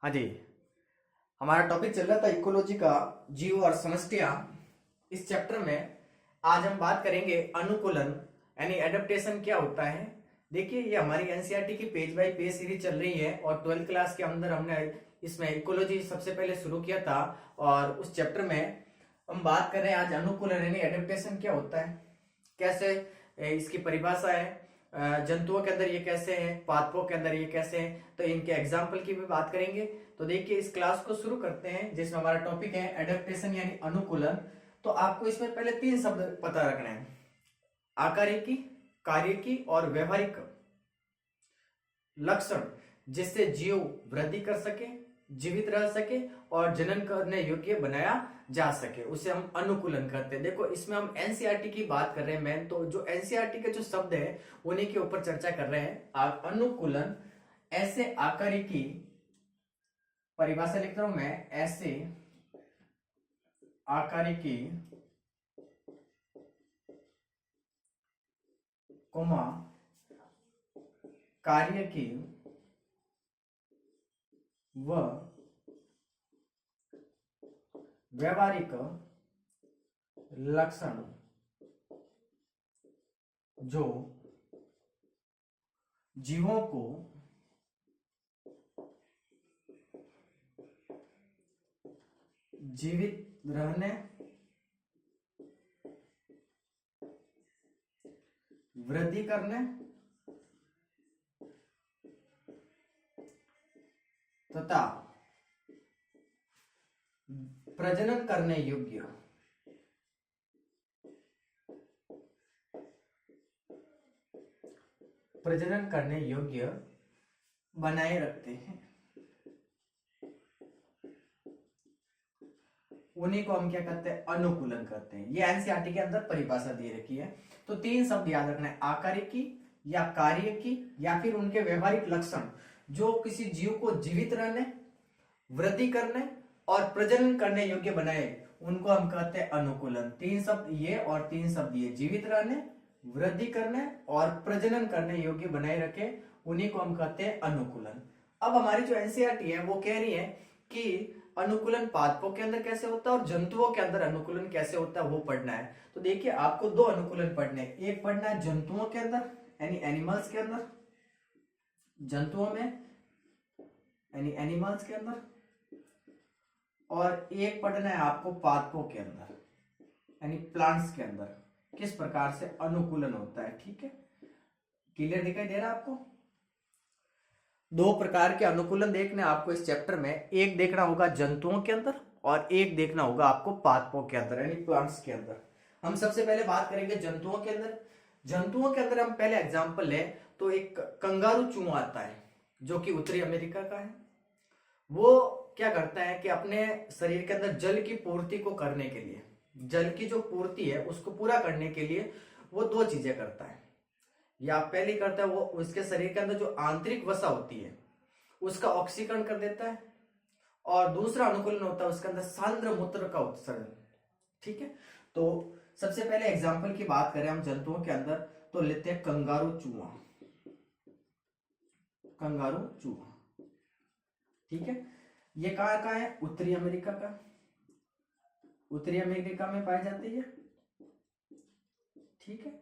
हाँ जी। हमारा टॉपिक चल रहा था इकोलॉजी का, जीव और समस्या। इस चैप्टर में आज हम बात करेंगे अनुकूलन यानी एडेप्टेशन क्या होता है। देखिए, ये हमारी एनसीईआरटी की पेज बाय पेज सीरीज चल रही है और 12th क्लास के अंदर हमने इसमें इकोलॉजी सबसे पहले शुरू किया था और उस चैप्टर में हम बात कर रहे हैं आज अनुकूलन यानी एडेप्टेशन क्या होता है, कैसे इसकी परिभाषा है, जंतुओं के अंदर ये कैसे हैं, पादपों के अंदर ये कैसे हैं, तो इनके एग्जाम्पल की भी बात करेंगे। तो देखिए, इस क्लास को शुरू करते हैं जिसमें हमारा टॉपिक है एडेप्टेशन यानी अनुकूलन। तो आपको इसमें पहले 3 शब्द पता रखने हैं: आकारिकी, कार्यकी और व्यवहारिक लक्षण, जिससे जीव वृद्धि कर सके, जीवित रह सके और जनन करने योग्य बनाया जा सके, उसे हम अनुकूलन करते हैं। देखो, इसमें हम एनसीईआरटी की बात कर रहे हैं मेन, तो जो एनसीईआरटी के जो शब्द है उन्हीं के ऊपर चर्चा कर रहे हैं। अनुकूलन ऐसे आकारिकी की परिभाषा लिख रहा हूं मैं, ऐसे आकारिकी कोमा कार्य की व व्यवहारिक लक्षण जो जीवों को जीवित रहने, वृद्धि करने तथा प्रजनन करने योग्य बनाए रखते हैं, उन्हीं को हम क्या करते हैं, अनुकूलन करते हैं। ये एनसीईआरटी के अंदर परिभाषा दी रखी है। तो 3 शब्द याद रखना है: आकारिकी या कार्यकी या फिर उनके व्यवहारिक लक्षण जो किसी जीव को जीवित रहने, वृद्धि करने और प्रजनन करने योग्य बनाए, उनको हम कहते हैं अनुकूलन। 3 शब्द ये और 3 शब्द ये: जीवित रहने, वृद्धि करने और प्रजनन करने योग्य बनाए रखे, उन्हीं को हम कहते हैं अनुकूलन। अब हमारी जो एनसीईआरटी है वो कह रही है कि अनुकूलन पादपों के अंदर कैसे होता है और जंतुओं के अंदर अनुकूलन कैसे होता है वो पढ़ना है। तो देखिए, आपको 2 अनुकूलन पढ़ने हैं। एक पढ़ना है जंतुओं के अंदर यानी एनिमल्स के अंदर, जंतुओं में यानी एनिमल्स के अंदर, और एक पढ़ना है आपको पादपों के अंदर यानी प्लांट्स के अंदर, किस प्रकार से अनुकूलन होता है। ठीक है, क्लियर दिखाई दे रहा है आपको? 2 प्रकार के अनुकूलन देखने आपको इस चैप्टर में। एक देखना होगा जंतुओं के अंदर और एक देखना होगा आपको पादपों के अंदर यानी प्लांट्स के अंदर। हम सबसे पहले बात करेंगे जंतुओं के अंदर। जंतुओं के अंदर हम पहले एग्जांपल लें तो एक कंगारू चूहा आता है जो कि उत्तरी अमेरिका का है। वो क्या करता है कि अपने शरीर के अंदर जल की पूर्ति को करने के लिए, जल की जो पूर्ति है उसको पूरा करने के लिए वो 2 चीजें करता है। या पहली करता है, वो उसके शरीर के अंदर जो आंतरिक वसा होती है उसका ऑक्सीकरण कर देता है, और दूसरा अनुकूलन होता है उसके अंदर सांद्र मूत्र का उत्सर्जन। ठीक है, तो सबसे पहले एग्जांपल की बात करें हम जंतुओं के अंदर तो लेते हैं कंगारू चूहा। कंगारू चूहा, ठीक है, ये कहाँ का है? उत्तरी अमेरिका का। उत्तरी अमेरिका में पाए जाते हैं। ठीक है,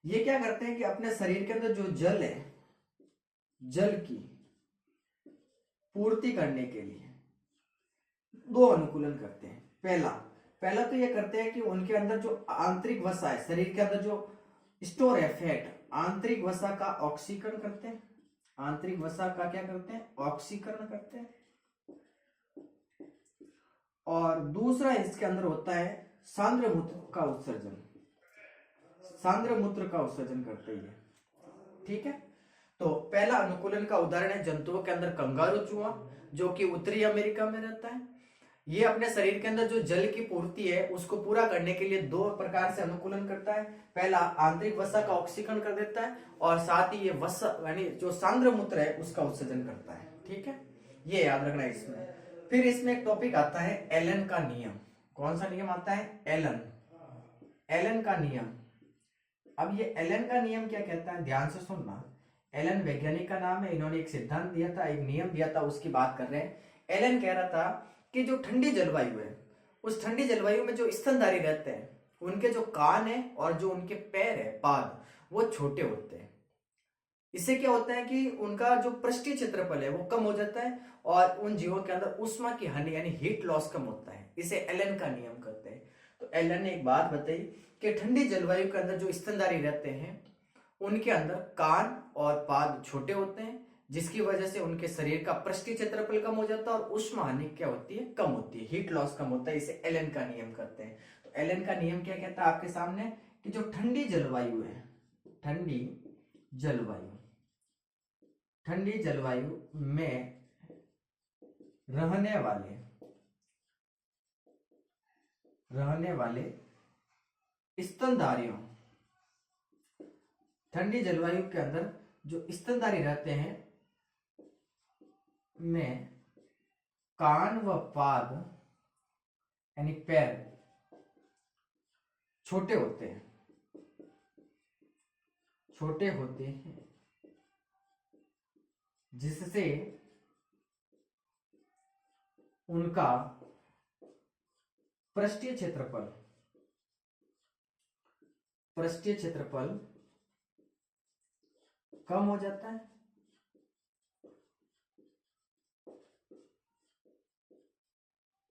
ये क्या करते हैं कि अपने शरीर के अंदर जो जल है, जल की पूर्ति करने के लिए 2 अनुकूलन करते हैं। पहला तो ये करते हैं कि उनके अंदर जो आंतरिक वसा है, शरीर के अंदर जो स्टोर है फैट, आंतरिक वसा का ऑक्सीकरण करते हैं। आंतरिक वसा का क्या करते हैं? ऑक्सीकरण करते हैं। और दूसरा इसके अंदर होता है सांद्र मूत्र का उत्सर्जन। सांद्र मूत्र का उत्सर्जन करते हैं। ठीक है, तो पहला अनुकूलन का उदाहरण है जंतुओं के अंदर कंगारू चूहा जो कि उत्तरी अमेरिका में रहता है। ये अपने शरीर के अंदर जो जल की पूर्ति है उसको पूरा करने के लिए 2 प्रकार से अनुकूलन करता है। पहला, आंतरिक वसा का ऑक्सीकरण कर देता है और साथ ही ये वसा यानी जो सांद्र मूत्र है उसका उत्सर्जन करता है। ठीक है, ये याद रखना है इसमें। फिर इसमें एक टॉपिक आता है एलन का नियम। कौन सा नियम आता है? एलन का नियम। अब ये एलन का नियम क्या कहता है, ध्यान से सुनना। एलन वैज्ञानिक का नाम है, इन्होंने एक सिद्धांत दिया था, एक नियम दिया था, उसकी बात कर रहे हैं। एलन कह रहा था कि जो ठंडी जलवायु है, उस ठंडी जलवायु में जो स्तनधारी रहते हैं उनके जो कान है और जो उनके पैर है, पाद, वो छोटे होते हैं। इससे क्या होता है कि उनका जो पृष्ठीय क्षेत्रफल है वो कम हो जाता है और उन जीवों के अंदर ऊष्मा की हानि यानी हीट लॉस कम होता है। इसे एलन का नियम कहते हैं। तो एलन ने एक बात बताई कि ठंडी जलवायु के अंदर जो स्तनधारी रहते हैं उनके अंदर कान और पाद छोटे होते हैं, जिसकी वजह से उनके शरीर का पृष्ठीय क्षेत्रफल कम हो जाता है और ऊष्मा हानि क्या होती है, कम होती है, हीट लॉस कम होता है। इसे एलन का नियम कहते हैं। तो एलन का नियम क्या कहता है आपके सामने कि जो ठंडी जलवायु है, ठंडी जलवायु में रहने वाले स्तनधारियों, ठंडी जलवायु के अंदर जो स्तनधारी रहते हैं में कान व पाद यानी पैर छोटे होते हैं, जिससे उनका पृष्ठीय क्षेत्रफल कम हो जाता है,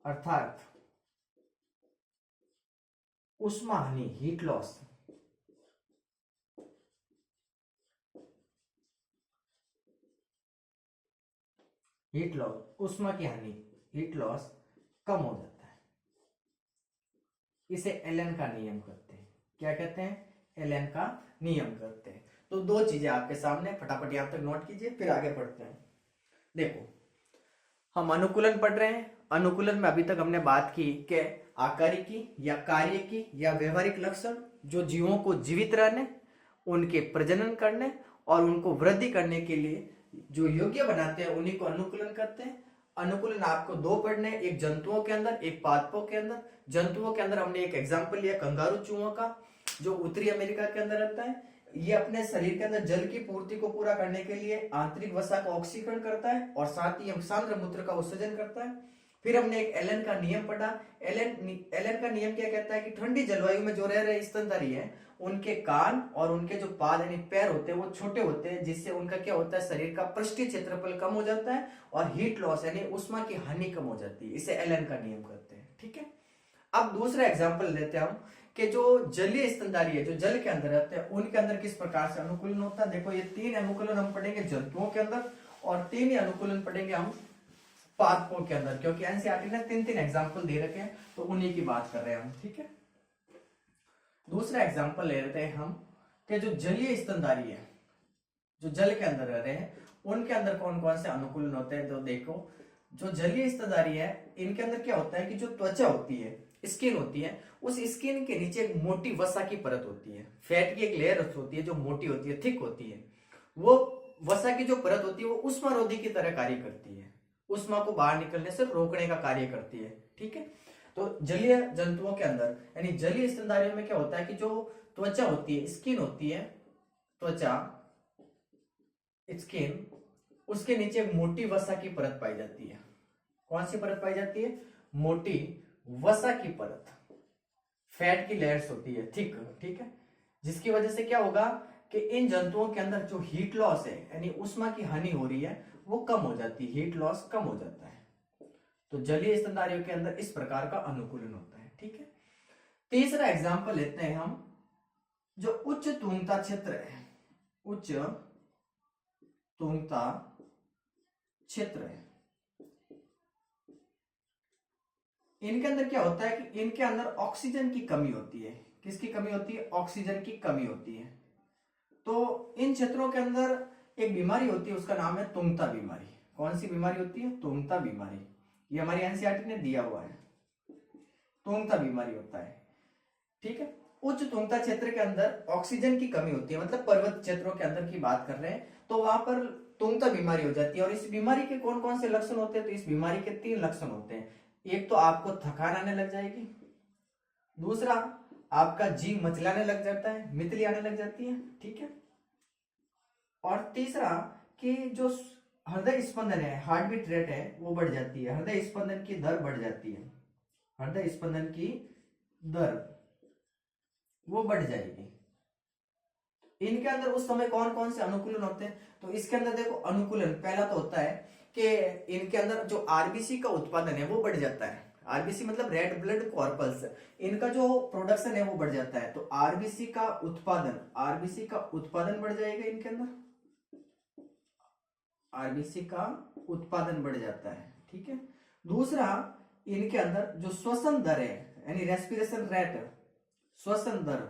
अर्थात ऊष्मा हानि, हीट लॉस ऊष्मा की हानि, हीट लॉस कम हो जाता है। इसे एलन का नियम कहते हैं। क्या कहते हैं? एलन का नियम कहते हैं। तो दो चीजें आपके सामने, फटाफट यहां तक नोट कीजिए, फिर आगे बढ़ते हैं। देखो, हम अनुकूलन पढ़ रहे हैं। अनुकूलन में अभी तक हमने बात की कि आकारिकी या कार्य की या व्यवहारिक लक्षण जो जीवों को जीवित रहने, उनके प्रजनन करने और उनको वृद्धि करने के लिए जो योग्य बनाते हैं उन्हीं को अनुकूलन कहते हैं। अनुकूलन आपको दो पढ़ने, एक जंतुओं के अंदर, एक पादपों के अंदर। जंतुओं के अंदर हमने एक एग्जाम्पल लिया कंगारू चूहों का, जो उत्तरी अमेरिका के अंदर रहता है। ये अपने शरीर के अंदर जल की पूर्ति को पूरा करने के लिए आंतरिक वसा का ऑक्सीकरण करता है और साथ ही सांद्र मूत्र का उत्सर्जन करता है। फिर हमने एक एलन का नियम पढ़ा। एलन का नियम क्या कहता है कि ठंडी जलवायु में जो रह रहे स्तनधारी है उनके कान और उनके जो पाद यानी पैर होते हैं वो छोटे होते हैं, जिससे उनका क्या होता है, शरीर का पृष्ठीय क्षेत्रफल कम हो जाता है और हीट लॉस यानी ऊष्मा की हानि कम हो जाती है। इसे एलन का नियम कहते हैं। ठीक है, अब दूसरा एग्जाम्पल लेते हैं हम कि जो जलीय स्तनधारी है, जो जल के अंदर रहते हैं, उनके अंदर किस प्रकार से अनुकूलन होता है। देखो, ये तीन अनुकूलन हम पढ़ेंगे जंतुओं के अंदर और तीन ही अनुकूलन पढ़ेंगे हम पादपों के अंदर, क्योंकि एनसीईआरटी ने तीन तीन एग्जाम्पल दे रखे हैं तो उन्हीं की बात कर रहे हैं हम। ठीक है, दूसरा एग्जाम्पल ले लेते हैं हम कि जो जलीय स्तनधारी है, जो जल के अंदर रह रहे हैं, उनके अंदर कौन कौन से अनुकूलन होते हैं। तो देखो, जो जलीय स्तनधारी है इनके अंदर क्या होता है कि जो त्वचा होती है, स्किन होती है, उस स्किन के नीचे एक मोटी वसा की परत होती है, फैट की एक लेयर होती है जो मोटी होती है, थिक होती है। वो वसा की जो परत होती है वो उष्मारोधी की तरह कार्य करती है, उष्मा को बाहर निकलने से रोकने का कार्य करती है। ठीक है, तो जलीय जंतुओं के अंदर यानी जलीय स्तनधारियों में क्या होता है कि जो त्वचा होती है, स्किन होती है, त्वचा, स्किन, उसके नीचे एक मोटी वसा की परत पाई जाती है। कौन सी परत पाई जाती है? मोटी वसा की परत, फैट की लेयर्स होती है, थिक। ठीक है, जिसकी वजह से क्या होगा कि इन जंतुओं के अंदर जो हीट लॉस है यानी उष्मा की हानि हो रही है वो कम हो जाती है, हीट लॉस कम हो जाता है। तो जलीय स्तनधारियों के अंदर इस प्रकार का अनुकूलन होता है। ठीक है, तीसरा एग्जाम्पल लेते हैं हम, जो उच्च तूंगता क्षेत्र है, उच्च तूंगता क्षेत्र है, इनके अंदर क्या होता है कि इनके अंदर ऑक्सीजन की कमी होती है। किसकी कमी होती है? ऑक्सीजन की कमी होती है। तो इन क्षेत्रों के अंदर एक बीमारी होती है, उसका नाम है तूंगता बीमारी। कौन सी बीमारी होती है? तूंगता बीमारी। ये हमारी एनसीईआरटी ने दिया हुआ है, तूंगता बीमारी होता है। ठीक है, उच्च तूंगता क्षेत्र के अंदर ऑक्सीजन की कमी होती है, मतलब पर्वत क्षेत्रों के अंदर की बात कर रहे हैं, तो वहां पर तूंगता बीमारी हो जाती है। और इस बीमारी के कौन कौन से लक्षण होते हैं? तो इस बीमारी के तीन लक्षण होते हैं। एक तो आपको थकान आने लग जाएगी, दूसरा आपका जी मचलाने लग जाता है, मितली आने लग जाती है। ठीक है, और तीसरा कि जो हृदय स्पंदन है, हार्ट बीट रेट है, वो बढ़ जाती है, हृदय स्पंदन की दर बढ़ जाती है, हृदय स्पंदन की दर वो बढ़ जाएगी। इनके अंदर उस समय कौन कौन से अनुकूलन होते हैं? तो इसके अंदर देखो अनुकूलन पहला तो होता है कि इनके अंदर जो आरबीसी का उत्पादन है वो बढ़ जाता है। आरबीसी मतलब रेड ब्लड कॉर्पल्स, इनका जो प्रोडक्शन है वो बढ़ जाता है। तो आरबीसी का उत्पादन बढ़ जाएगा इनके अंदर, आरबीसी का उत्पादन बढ़ जाता है, ठीक है। दूसरा, इनके अंदर जो श्वसन दर है यानी रेस्पिरेशन रेट, श्वसन दर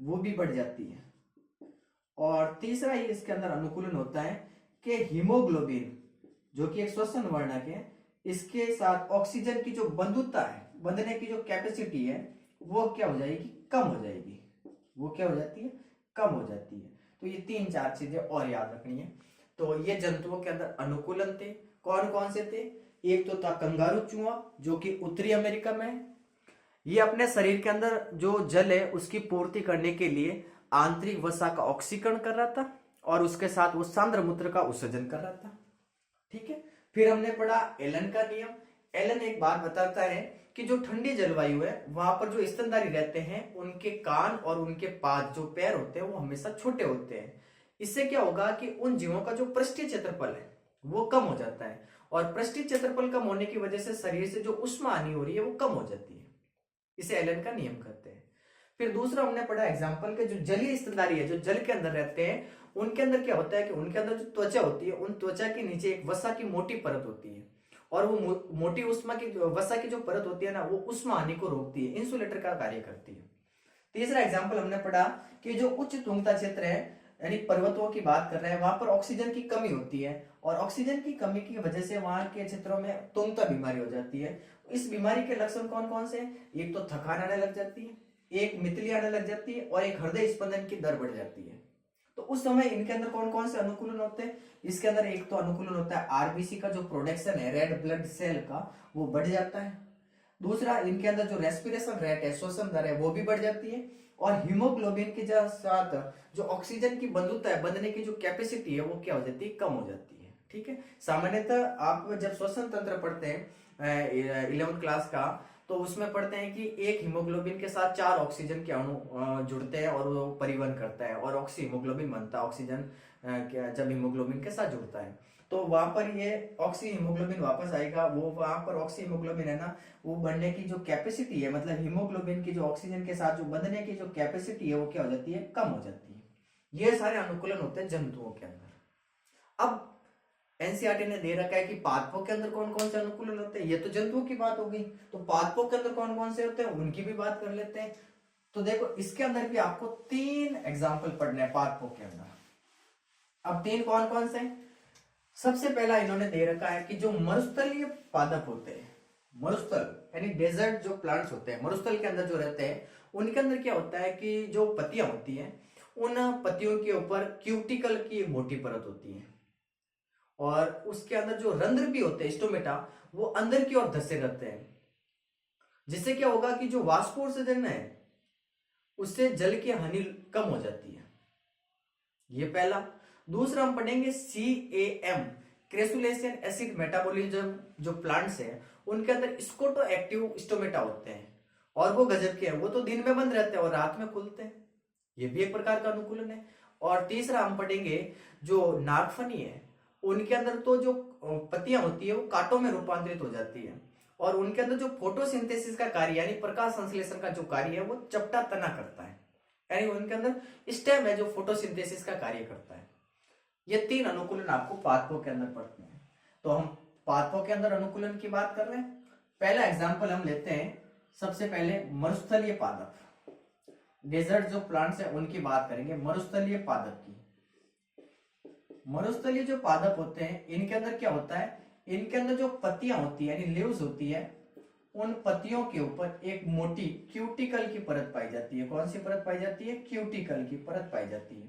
वो भी बढ़ जाती है। और तीसरा ही इसके अंदर अनुकूलन होता है कि हीमोग्लोबिन जो कि एक श्वसन वर्णक है, इसके साथ ऑक्सीजन की जो बंधुता है, बंधने की जो कैपेसिटी है वो क्या हो जाएगी? कम हो जाएगी। वो क्या हो जाती है? कम हो जाती है। तो ये 3-4 चीजें और याद रखनी है। तो ये जंतुओं के अंदर अनुकूलन थे। कौन कौन से थे? एक तो था कंगारू चूहा जो कि उत्तरी अमेरिका में है। ये अपने शरीर के अंदर जो जल है उसकी पूर्ति करने के लिए आंतरिक वसा का ऑक्सीकरण कर रहा था और उसके साथ वो सांद्र मूत्र का उत्सर्जन कर रहा था, ठीक है। फिर हमने पढ़ा एलन का नियम। एलन एक बात बताता है कि जो ठंडी जलवायु है वहां पर जो स्तनधारी रहते हैं उनके कान और उनके पाद जो पैर होते हैं वो हमेशा छोटे होते हैं। इससे क्या होगा कि उन जीवों का जो पृष्ठीय क्षेत्रफल है वो कम हो जाता है और पृष्ठीय क्षेत्रफल कम होने की वजह से शरीर से जो उष्मा हानि हो रही है वो कम हो जाती है। इसे एलन का नियम कहते हैं। फिर दूसरा हमने पढ़ा एग्जाम्पल के जो जलीय स्तनधारी है, जो जल के अंदर रहते हैं, उनके अंदर क्या होता है कि उनके अंदर जो त्वचा होती है, उन त्वचा के नीचे एक वसा की मोटी परत होती है और वो मोटी उष्मा की वसा की जो परत होती है ना, वो उष्मा हानि को रोकती है, इंसुलेटर का कार्य करती है। तीसरा एग्जाम्पल हमने पढ़ा कि जो उच्च तुंगता क्षेत्र है यानी पर्वतों की बात कर रहे हैं, वहां पर ऑक्सीजन की कमी होती है और ऑक्सीजन की कमी की वजह से वहां के क्षेत्रों में तुंगता बीमारी हो जाती है। इस बीमारी के लक्षण कौन कौन से? एक तो थकान आने लग जाती है, एक मितली आने लग जाती है और एक हृदय स्पंदन की दर बढ़ जाती है। तो उस समय इनके अंदर कौन कौन से अनुकूलन होते हैं? इसके अंदर एक तो अनुकूलन होता है आरबीसी का जो प्रोडक्शन है रेड ब्लड सेल का वो बढ़ जाता है। दूसरा, इनके अंदर जो रेस्पिरेशन रेट है, श्वसन दर है, वो भी बढ़ जाती है। और हीमोग्लोबिन के साथ जो ऑक्सीजन की बंधुता है, बंधने की जो कैपेसिटी है वो क्या हो जाती है? कम हो जाती है, ठीक है। सामान्यतः आप जब श्वसन तंत्र पढ़ते हैं 11th क्लास का, तो उसमें पढ़ते हैं कि एक हीमोग्लोबिन के साथ 4 ऑक्सीजन के अणु जुड़ते हैं और वो परिवहन करता है और ऑक्सी हीमोग्लोबिन बनता है। ऑक्सीजन जब हीमोग्लोबिन के साथ जुड़ता है तो वहां पर ये ऑक्सी हीमोग्लोबिन वापस आएगा। वो वहां पर ऑक्सी हीमोग्लोबिन है ना, वो बनने की जो कैपेसिटी है, मतलब हीमोग्लोबिन की जो ऑक्सीजन के साथ जो बंधने की जो कैपेसिटी है वो क्या हो जाती है? कम हो जाती है। ये सारे अनुकूलन होते हैं जंतुओं के अंदर। अब एनसीईआरटी ने दे रखा है कि पादपों के अंदर कौन कौन से अनुकूलन होते हैं। ये तो जंतुओं की बात हो गई, तो पादपों के अंदर कौन कौन से होते हैं उनकी भी बात कर लेते हैं। तो देखो इसके अंदर भी आपको 3 एग्जाम्पल पढ़ने हैं पादपों के अंदर। अब 3 कौन कौन से? सबसे पहला इन्होंने दे रखा है कि जो मरुस्थलीय पादप होते हैं, मरुस्थल यानी डेजर्ट जो प्लांट्स होते हैं, मरुस्थल के अंदर जो रहते हैं, उनके अंदर क्या होता है कि जो पत्तियां होती हैं, उन पत्तियों के ऊपर क्यूटिकल की एक मोटी परत होती है और उसके अंदर जो रंध्र भी होते हैं, स्टोमेटा, वो अंदर की ओर धसे रहते हैं। जिससे क्या होगा कि जो वाष्पोत्सर्जन है उससे जल की हानि कम हो जाती है। ये पहला। दूसरा हम पढ़ेंगे CAM, क्रेसुलेशियन एसिड मेटाबॉलिज्म जो प्लांट्स हैं उनके अंदर स्कोटो एक्टिव स्टोमेटा होते हैं और वो गजब के हैं, वो तो दिन में बंद रहते हैं और रात में खुलते हैं। ये भी एक प्रकार का अनुकूलन है। और तीसरा हम पढ़ेंगे जो नागफनी है, उनके अंदर तो जो पत्तियां होती है वो कांटों में रूपांतरित हो जाती है और उनके अंदर जो फोटोसिंथेसिस का कार्य यानी प्रकाश संश्लेषण का जो कार्य है वो चपटा तना करता है, यानी उनके अंदर स्टेम है जो फोटोसिंथेसिस का कार्य करता है। ये 3 अनुकूलन आपको पादपों के अंदर पढ़ते हैं। तो हम पादपों के अंदर अनुकूलन की बात कर रहे हैं। पहला एग्जाम्पल हम लेते हैं, सबसे पहले मरुस्थलीय पादप, डेजर्ट जो प्लांट्स है उनकी बात करेंगे। मरुस्थलीय पादप की, मरुस्थलीय जो पादप होते हैं इनके अंदर क्या होता है? इनके अंदर जो पत्तियां होती है यानी लीव्स होती है, उन पत्तियों के ऊपर एक मोटी क्यूटिकल की परत पाई जाती है। कौन सी परत पाई जाती है? क्यूटिकल की परत पाई जाती है।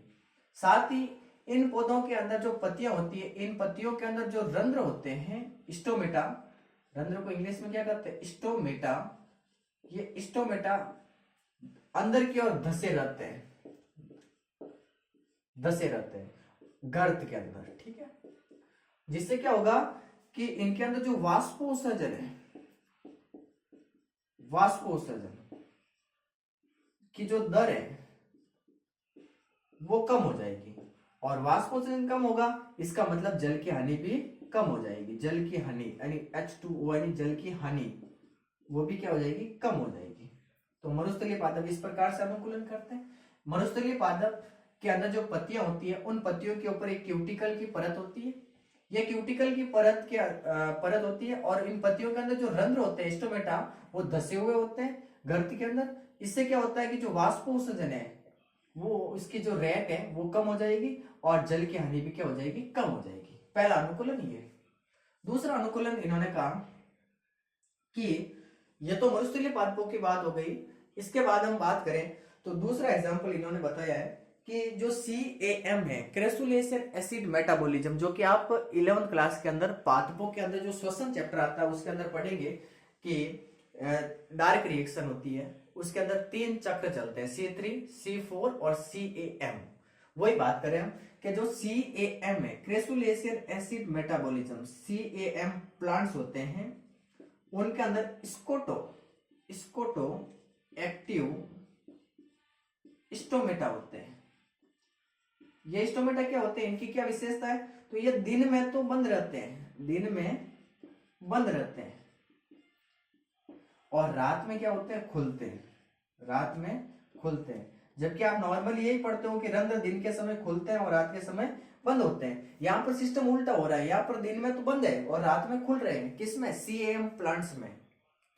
साथ ही इन पौधों के अंदर जो पत्तियां होती है, इन पत्तियों के अंदर जो रंध्र होते हैं, स्टोमेटा, रंध्र को इंग्लिश में क्या कहते हैं? स्टोमेटा। ये स्टोमेटा अंदर की ओर धसे रहते हैं, धसे रहते हैं। गर्त के अंदर, ठीक है। जिससे क्या होगा कि इनके अंदर जो वाष्पोत्सर्जन है, वाष्पोत्सर्जन की जो दर है वो कम हो जाएगी, और वाष्पोत्सर्जन कम होगा इसका मतलब जल की हानि भी कम हो जाएगी। जल की हानि यानी H2O यानी जल की हानि वो भी क्या हो जाएगी, कम हो जाएगी। तो मरुस्थलीय पादप इस प्रकार से अनुकूलन करते हैं। मरुस्थलीय पादप के अंदर जो पत्तियां होती है उन पत्तियों के ऊपर एक क्यूटिकल की परत होती है। ये क्यूटिकल की परत होती है, और इन पत्तियों के अंदर जो रंध्र होते हैं स्टोमेटा वो धसे हुए होते हैं गर्त के अंदर। इससे क्या होता है कि जो वाष्पोत्सर्जन है वो इसकी जो रेट है वो कम हो जाएगी, और जल की हानि भी क्या हो जाएगी, कम हो जाएगी। पहला अनुकूलन ये। दूसरा अनुकूलन इन्होंने कहा कि ये तो मरुस्थलीय पादपों की बात हो गई। इसके बाद हम बात करें तो दूसरा एग्जांपल इन्होंने बताया है कि जो CAM है, क्रेसुलेशन एसिड मेटाबॉलिज्म, जो कि आप 11th क्लास के अंदर पादपों के अंदर जो श्वसन चैप्टर आता है उसके अंदर पढ़ेंगे कि डार्क रिएक्शन होती है, उसके अंदर 3 चक्र चलते हैं, C3, C4 और CAM। वही बात करें हम कि जो CAM है, क्रेसुलेशन एसिड मेटाबॉलिज्म, CAM प्लांट्स होते हैं उनके अंदर स्कोटो एक्टिव स्टोमेटा होते हैं। ये स्टोमेटा क्या होते हैं, इनकी क्या विशेषता है, तो ये दिन में तो बंद रहते हैं, दिन में बंद रहते हैं, और रात में क्या होते हैं, खुलते हैं, रात में खुलते हैं। जबकि आप नॉर्मली यही पढ़ते हो कि रंध्र दिन के समय खुलते हैं और रात के समय बंद होते हैं। यहाँ पर सिस्टम उल्टा हो रहा है, यहाँ पर दिन में तो बंद है और रात में खुल रहे हैं। किसमें, CAM प्लांट्स में,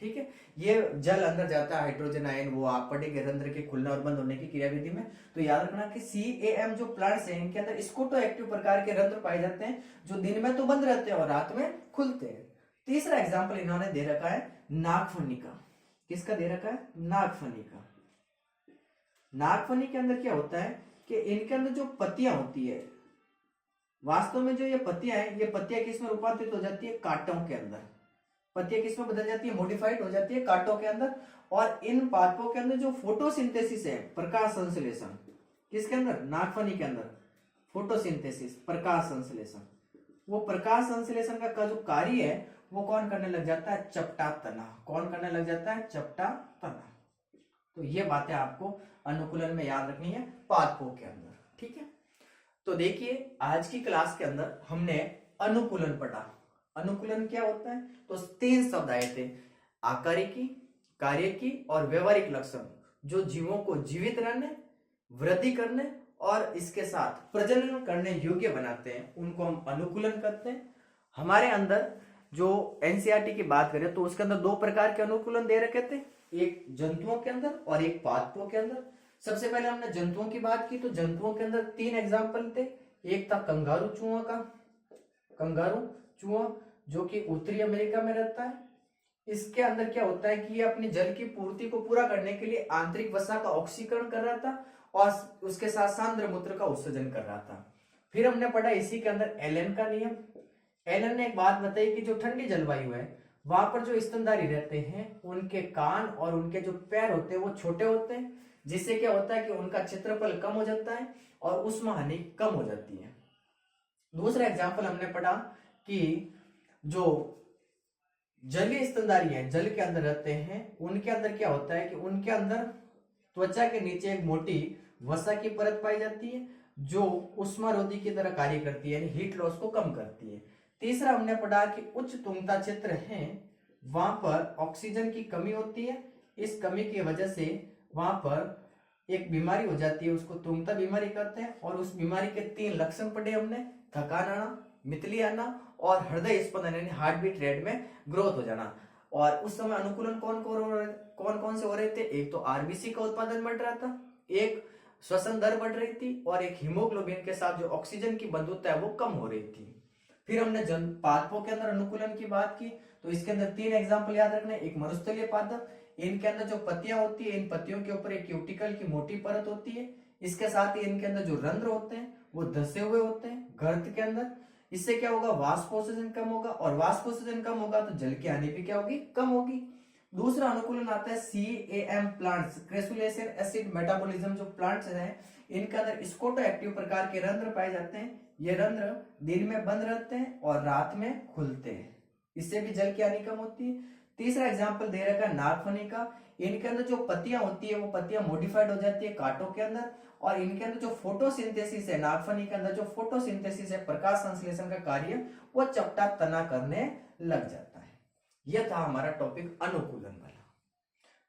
ठीक है। ये जल अंदर जाता है, हाइड्रोजन आयन, वो आप पढ़ेंगे रंध्र के खुलने और बंद होने की क्रियाविधि में। तो याद रखना कि CAM जो प्लांट्स हैं इनके अंदर स्कोटो एक्टिव प्रकार के रंध्र पाए जाते हैं जो दिन में तो बंद रहते हैं और रात में खुलते हैं। तीसरा एग्जाम्पल इन्होंने दे रखा है नागफनी का। किसका दे रखा है, नागफनी का। नागफनी के अंदर क्या होता है कि इनके अंदर जो पत्तियां होती है, वास्तव में जो ये पत्तियां हैं, ये पत्तियां किसमें रूपांतरित हो जाती है, कांटों के अंदर। पत्तियां किसमें बदल जाती है, मॉडिफाइड हो जाती है कांटों के अंदर। और इन पादपों के अंदर जो फोटोसिंथेसिस है, प्रकाश संश्लेषण, किसके अंदर, नागफनी के अंदर फोटोसिंथेसिस, प्रकाश संश्लेषण, वो प्रकाश संश्लेषण का जो कार्य है वो कौन करने लग जाता है, चपटा तना। कौन करने लग जाता है, चपटा तना। तो ये बातें आपको अनुकूलन में याद रखनी है पादपों के अंदर, ठीक है। तो देखिए आज की क्लास के अंदर हमने अनुकूलन पढ़ा। अनुकूलन क्या होता है, तो 3 शब्द आए थे, आकारिकी, कार्यकी और व्यवहारिक लक्षण, जो जीवों को जीवित रहने, वृद्धि करने और इसके साथ प्रजनन करने योग्य बनाते हैं, उनको हम अनुकूलन करते हैं। हमारे अंदर जो NCERT की बात करें तो उसके अंदर 2 प्रकार के अनुकूलन दे रखे थे, एक जंतुओं के अंदर और एक पादपों के अंदर। सबसे पहले हमने जंतुओं की बात की, तो जंतुओं के अंदर 3 एग्जाम्पल थे। एक था कंगारू चूहा का, कंगारू चूहा जो कि उत्तरी अमेरिका में रहता है। इसके अंदर क्या होता है कि ये अपनी जल की पूर्ति को पूरा करने के लिए आंतरिक वसा का ऑक्सीकरण कर रहा था और उसके साथ सांद्र मूत्र का उत्सर्जन कर रहा था। फिर हमने पढ़ा इसी के अंदर एलन का नियम। एलन ने एक बात बताई कि जो ठंडी जलवायु है वहां पर जो स्तनधारी रहते हैं उनके कान और उनके जो पैर होते हैं वो छोटे होते हैं, जिससे क्या होता है कि उनका क्षेत्रफल कम हो जाता है और उष्मा हानि कम हो जाती है। दूसरा एग्जाम्पल हमने पढ़ा कि जो जलीय स्तनधारी है, जल के अंदर रहते हैं, उनके अंदर क्या होता है कि उनके अंदर त्वचा के नीचे एक मोटी वसा की परत पाई जाती है जो उष्मारोधी की तरह कार्य करती है, यानी हीट लॉस को कम करती है। तीसरा हमने पढ़ा कि उच्च तुंगता क्षेत्र है, वहां पर ऑक्सीजन की कमी होती है। इस कमी की वजह से वहां पर एक बीमारी हो जाती है, उसको तुंगता बीमारी कहते हैं। और उस बीमारी के 3 लक्षण पढ़े हमने, थकान आना, मितली आना और हृदय स्पंदन यानी हार्ट बीट रेट में ग्रोथ हो जाना। और उस समय अनुकूलन कौन कौन से हो रहे थे, एक तो आरबीसी का उत्पादन बढ़ रहा था, एक श्वसन दर बढ़ रही थी और एक हीमोग्लोबिन के साथ जो ऑक्सीजन की बंधुता है वो कम हो रही थी। फिर हमने पादपों के अंदर अनुकूलन की बात की, तो इसके अंदर 3 एग्जाम्पल याद रखने, एक मरुस्थलीय पादप, इनके अंदर जो पत्तियां होती है इन पत्तियों के ऊपर एक क्यूटिकल की मोटी परत होती है, इसके साथ ही इनके अंदर जो रंध्र होते हैं वो धसे हुए होते हैं गर्त के अंदर। इससे क्या होगा, वाष्पोत्सर्जन कम होगा और वाष्पोत्सर्जन कम होगा तो जल की हानि भी क्या होगी, कम होगी। दूसरा अनुकूलन आता है CAM प्लांट्स, क्रेसुलेशन एसिड मेटाबॉलिज्म, जो प्लांट्स हैं इनके अंदर स्कोटो एक्टिव प्रकार के रंध्र पाए जाते हैं। ये रंध्र दिन में बंद रहते हैं और रात में खुलते हैं, इससे भी जल की हानि कम होती है। तीसरा एग्जाम्पल दे रखा है नागफनी का। इनके अंदर जो पत्तियां होती है वो पत्तियां मॉडिफाइड हो जाती है कांटों के अंदर, और इनके अंदर जो फोटोसिंथेसिस है, नागफनी के अंदर जो फोटोसिंथेसिस है, प्रकाश संश्लेषण का कार्य, वो चपटा तना करने लग जाता है। यह था हमारा टॉपिक अनुकूलन वाला।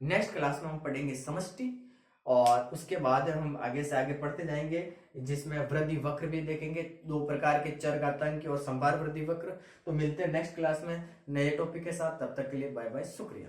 नेक्स्ट क्लास में हम पढ़ेंगे समष्टि, और उसके बाद हम आगे से आगे पढ़ते जाएंगे, जिसमें वृद्धि वक्र भी देखेंगे, 2 प्रकार के चरघातांकी और संभार वृद्धि वक्र। तो मिलते हैं नेक्स्ट क्लास में नए टॉपिक के साथ, तब तक के लिए बाय बाय, शुक्रिया।